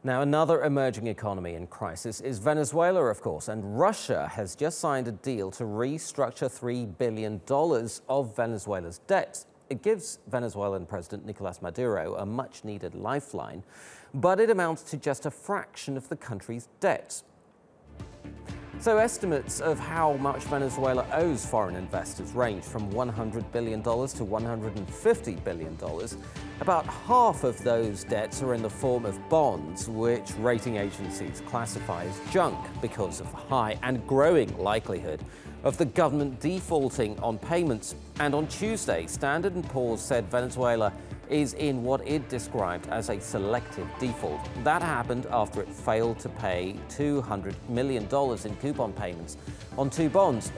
Now, another emerging economy in crisis is Venezuela, of course, and Russia has just signed a deal to restructure $3 billion of Venezuela's debts. It gives Venezuelan President Nicolas Maduro a much-needed lifeline, but it amounts to just a fraction of the country's debts. So estimates of how much Venezuela owes foreign investors range from $100 billion to $150 billion. About half of those debts are in the form of bonds, which rating agencies classify as junk because of the high and growing likelihood of the government defaulting on payments. And on Tuesday, Standard & Poor's said Venezuela is in what it described as a selective default. That happened after it failed to pay $200 million in coupon payments on two bonds.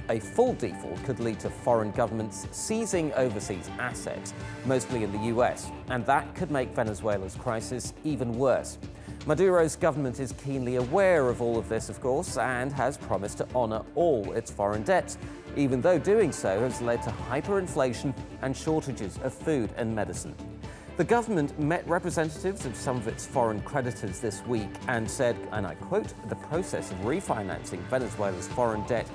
A full default could lead to foreign governments seizing overseas assets, mostly in the US, and that could make Venezuela's crisis even worse. Maduro's government is keenly aware of all of this, of course, and has promised to honor all its foreign debts, even though doing so has led to hyperinflation and shortages of food and medicine. The government met representatives of some of its foreign creditors this week and said, and I quote, "The process of refinancing Venezuela's foreign debt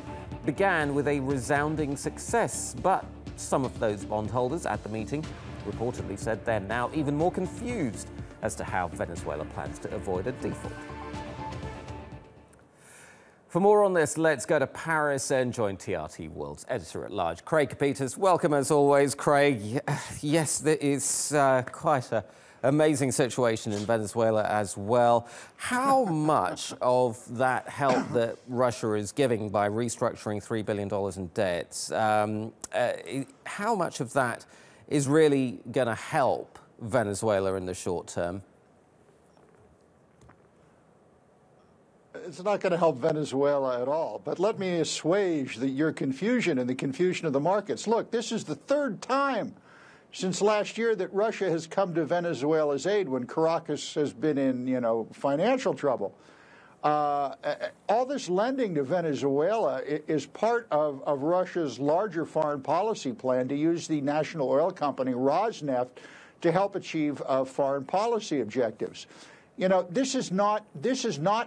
began with a resounding success," but some of those bondholders at the meeting reportedly said they're now even more confused as to how Venezuela plans to avoid a default. For more on this, let's go to Paris and join TRT World's editor-at-large, Craig Copetas. Welcome as always, Craig. Yes, there is quite an amazing situation in Venezuela as well. How much of that help that Russia is giving by restructuring $3 billion in debts, how much of that is really going to help Venezuela in the short term? It's not going to help Venezuela at all. But let me assuage your confusion and the confusion of the markets. Look, this is the third time since last year that Russia has come to Venezuela's aid when Caracas has been in, financial trouble. All this lending to Venezuela is part of Russia's larger foreign policy plan to use the national oil company Rosneft to help achieve foreign policy objectives. This is not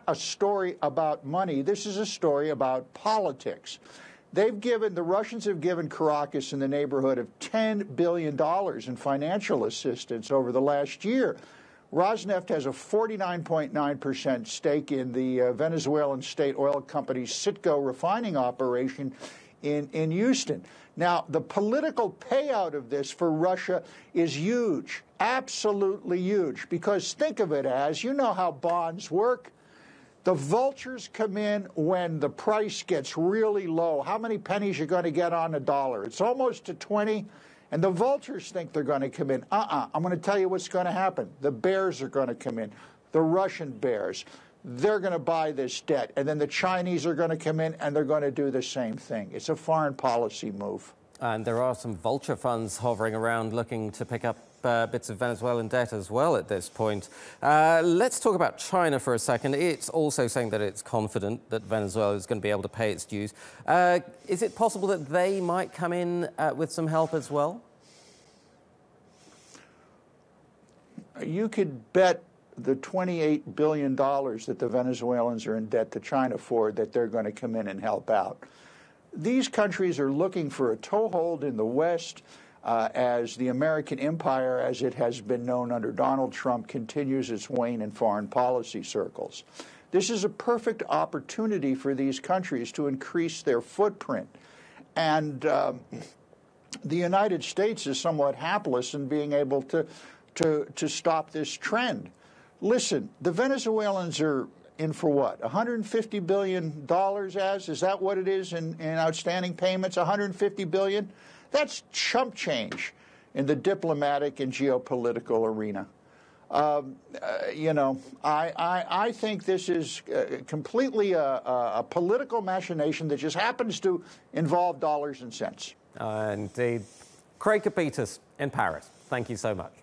a story about money. This is a story about politics. The Russians have given Caracas in the neighborhood of $10 billion in financial assistance over the last year. Rosneft has a 49.9% stake in the Venezuelan state oil company's Citgo refining operation in Houston. Now, the political payout of this for Russia is huge, absolutely huge, because think of it as, you know how bonds work. The vultures come in when the price gets really low. How many pennies you're going to get on a dollar? It's almost to 20, and the vultures think they're going to come in. I'm going to tell you what's going to happen. The bears are going to come in, the Russian bears. They're going to buy this debt, and then the Chinese are going to come in and they're going to do the same thing. It's a foreign policy move. And there are some vulture funds hovering around looking to pick up bits of Venezuelan debt as well at this point. Let's talk about China for a second. It's also saying that it's confident that Venezuela is going to be able to pay its dues. Is it possible that they might come in with some help as well? You could bet the $28 billion that the Venezuelans are in debt to China for, that they're going to come in and help out. These countries are looking for a toehold in the West as the American empire, as it has been known under Donald Trump, continues its wane in foreign policy circles. This is a perfect opportunity for these countries to increase their footprint. And the United States is somewhat hapless in being able to stop this trend. Listen, the Venezuelans are in for what? $150 billion is that what it is in outstanding payments? $150 billion? That's chump change in the diplomatic and geopolitical arena. I think this is completely a political machination that just happens to involve dollars and cents. Indeed. Craig Copetas in Paris. Thank you so much.